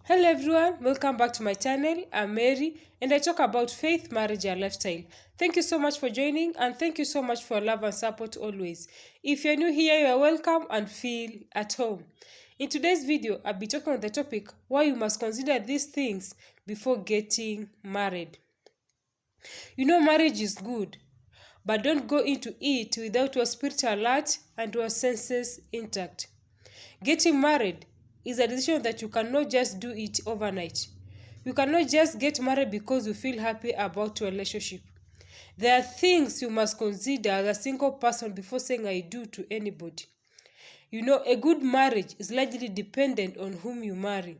Hello everyone, welcome back to my channel. I'm Mary and I talk about faith, marriage and lifestyle. Thank you so much for joining and thank you so much for love and support always. If you're new here, you are welcome and feel at home. In today's video, I'll be talking on the topic why you must consider these things before getting married. Marriage is good, but don't go into it without your spirit alert and your senses intact. Getting married is a decision that you cannot just do it overnight. You cannot just get married because you feel happy about your relationship. There are things you must consider as a single person before saying I do to anybody. A good marriage is largely dependent on whom you marry.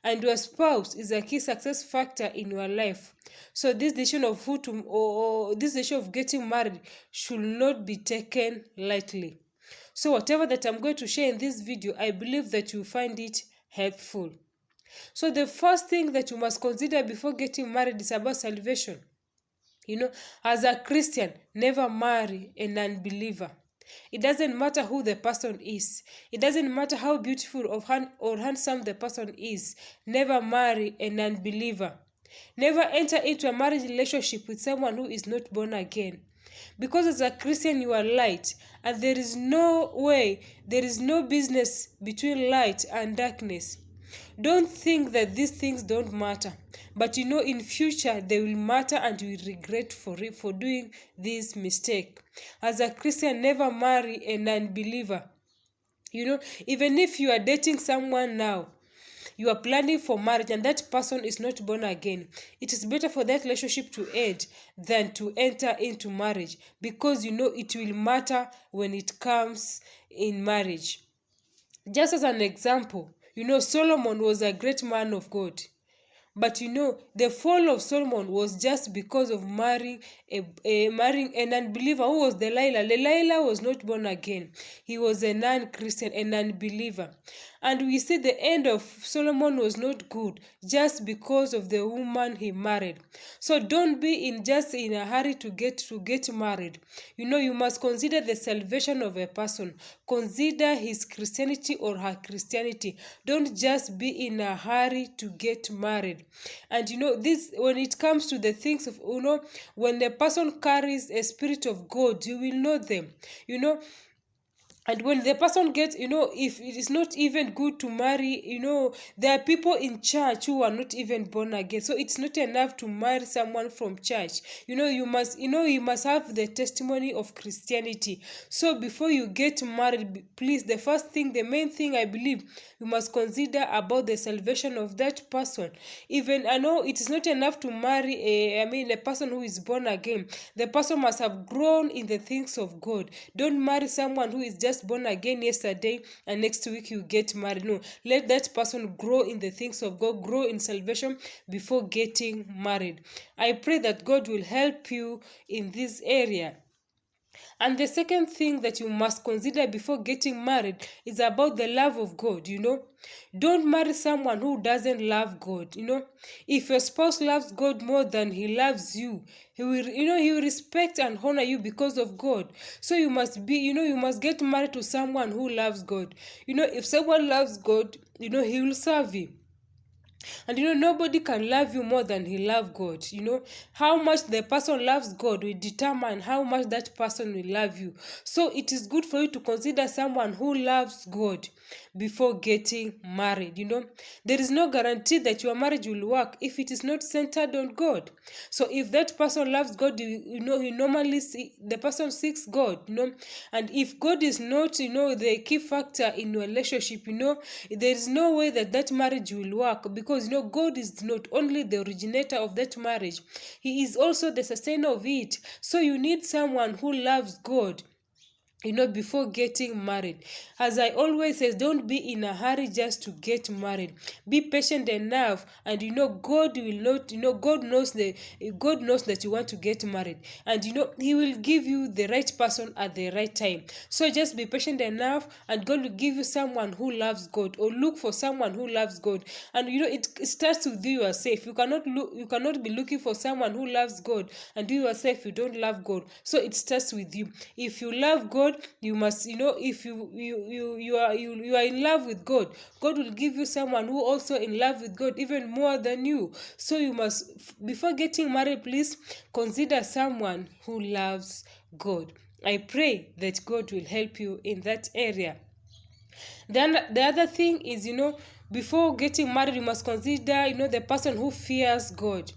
And your spouse is a key success factor in your life. So this decision of who to or this decision of getting married should not be taken lightly. So whatever that I'm going to share in this video, I believe that you find it helpful. So the first thing that you must consider before getting married is about salvation. As a Christian, never marry an unbeliever. It doesn't matter who the person is. It doesn't matter how beautiful or handsome the person is. Never marry an unbeliever. Never enter into a marriage relationship with someone who is not born again. Because as a Christian, you are light, and there is no business between light and darkness. Don't think that these things don't matter, but in future they will matter and you will regret for doing this mistake. As a Christian, never marry an unbeliever. Even if you are dating someone now, you are planning for marriage and that person is not born again, it is better for that relationship to end than to enter into marriage, because it will matter when it comes in marriage. Just as an example, Solomon was a great man of God. But the fall of Solomon was just because of marrying an unbeliever who was Delilah. Delilah was not born again. He was a non-Christian, an unbeliever. And we see the end of Solomon was not good just because of the woman he married. So don't be in a hurry to get married. You must consider the salvation of a person. Consider his Christianity or her Christianity. Don't just be in a hurry to get married. And this, when it comes to the things of when the person carries a spirit of God, you will know them. And when the person gets, if it is not even good to marry, there are people in church who are not even born again. So it's not enough to marry someone from church. You must have the testimony of Christianity. So before you get married, please, the main thing I believe you must consider about the salvation of that person. Even I know it is not enough to marry a person who is born again. The person must have grown in the things of God. Don't marry someone who is just born again yesterday and next week you get married. No, let that person grow in the things of God, grow in salvation before getting married. I pray that God will help you in this area. And the second thing that you must consider before getting married is about the love of God. Don't marry someone who doesn't love God. If your spouse loves God more than he loves you, he will respect and honor you because of God. So you must get married to someone who loves God. If someone loves God, he will serve you. And nobody can love you more than he loves God. How much the person loves God will determine how much that person will love you. So it is good for you to consider someone who loves God before getting married. There is no guarantee that your marriage will work if it is not centered on God. So if that person loves God, the person seeks God. And if God is not the key factor in your relationship, there is no way that marriage will work, because God is not only the originator of that marriage, he is also the sustainer of it. So you need someone who loves God before getting married. As I always say, don't be in a hurry just to get married. Be patient enough, and God will not, God knows that you want to get married, and he will give you the right person at the right time. So just be patient enough, and God will give you someone who loves God, or look for someone who loves God. And it starts with you yourself. You cannot be looking for someone who loves God and you yourself you don't love God. So it starts with you. If you love God, God, you must, if you are in love with God, God will give you someone who also in love with God even more than you. So you must, before getting married, please consider someone who loves God. I pray that God will help you in that area. Then the other thing is, before getting married, you must consider, the person who fears God.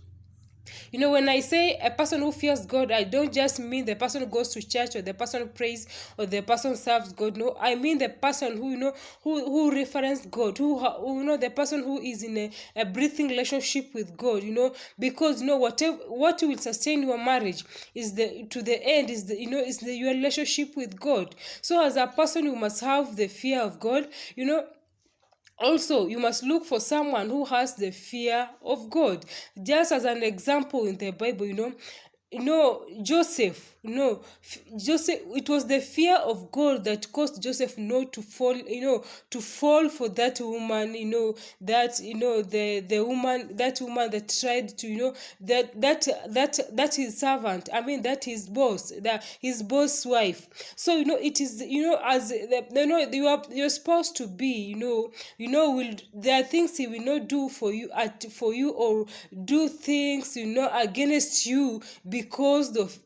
When I say a person who fears God, I don't just mean the person who goes to church, or the person who prays, or the person serves God. No, I mean the person who, who reference God, who the person who is in a breathing relationship with God, because, what will sustain your marriage is to the end is your relationship with God. So as a person, you must have the fear of God, Also, you must look for someone who has the fear of God. Just as an example in the Bible, Joseph, Joseph, it was the fear of God that caused Joseph not to fall, to fall for that woman, the woman that tried to, that his servant, that his boss, his boss wife. So, it is, as you're supposed to be, there are things he will not do for you, or do things, against you, because of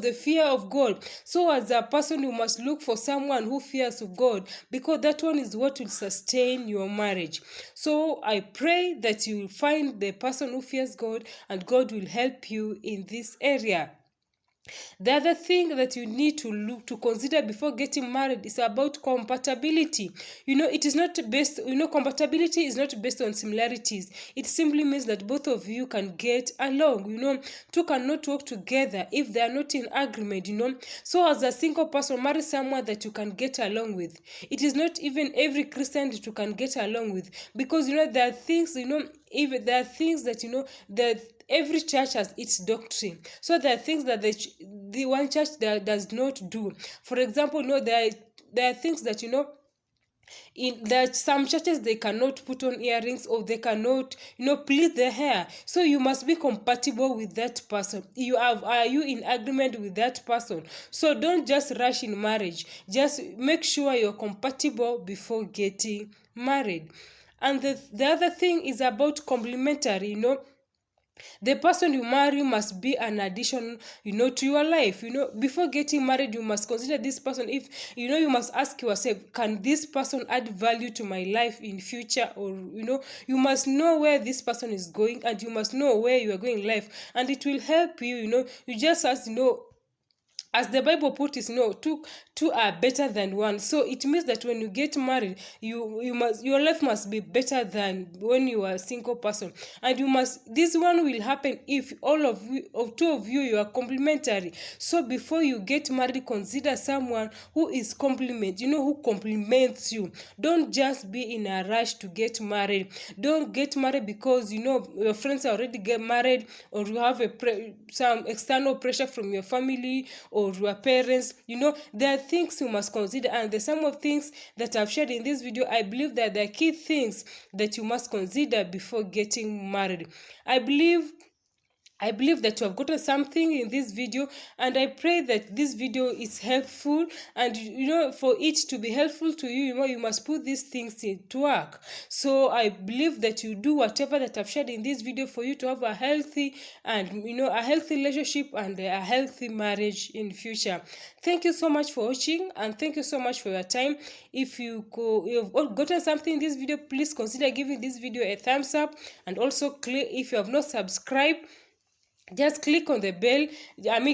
the fear of God. So as a person, you must look for someone who fears of God, because that one is what will sustain your marriage. So I pray that you will find the person who fears God, and God will help you in this area. The other thing that you need to consider before getting married is about compatibility. It is not based, compatibility is not based on similarities. It simply means that both of you can get along. Two cannot work together if they are not in agreement. So as a single person, marry someone that you can get along with. It is not even every Christian that you can get along with, because there are things, even there are things that that every church has its doctrine. So there are things that the one church that does not do. For example, there are things that in that some churches, they cannot put on earrings, or they cannot pleat their hair. So you must be compatible with that person. Are you in agreement with that person? So don't just rush in marriage. Just make sure you're compatible before getting married. And the other thing is about complementary. The person you marry must be an addition, to your life. Before getting married, you must consider this person. If, you must ask yourself, can this person add value to my life in future? Or, you must know where this person is going, and you must know where you are going in life. And it will help you, you just as the Bible put it, two are better than one. So it means that when you get married, your life must be better than when you are a single person. And this one will happen if two of you are complementary. So before you get married, consider someone who is who complements you. Don't just be in a rush to get married. Don't get married because your friends already get married, or you have some external pressure from your family or your parents. There are things you must consider, and the some of things that I've shared in this video, I believe that there are key things that you must consider before getting married. I believe that you have gotten something in this video, and I pray that this video is helpful. And for it to be helpful to you, you must put these things into work. So I believe that you do whatever that I've shared in this video for you to have a healthy relationship and a healthy marriage in future. Thank you so much for watching, and thank you so much for your time. If you've gotten something in this video, please consider giving this video a thumbs up, and also if you have not subscribed, just click on the bell.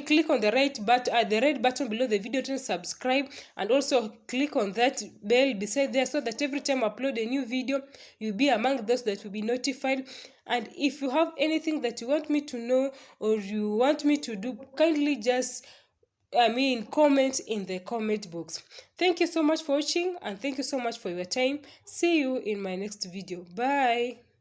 Click on the red button below the video to subscribe, and also click on that bell beside there, so that every time I upload a new video, you'll be among those that will be notified. And if you have anything that you want me to know, or you want me to do, kindly just comment in the comment box. Thank you so much for watching, and thank you so much for your time. See you in my next video. Bye.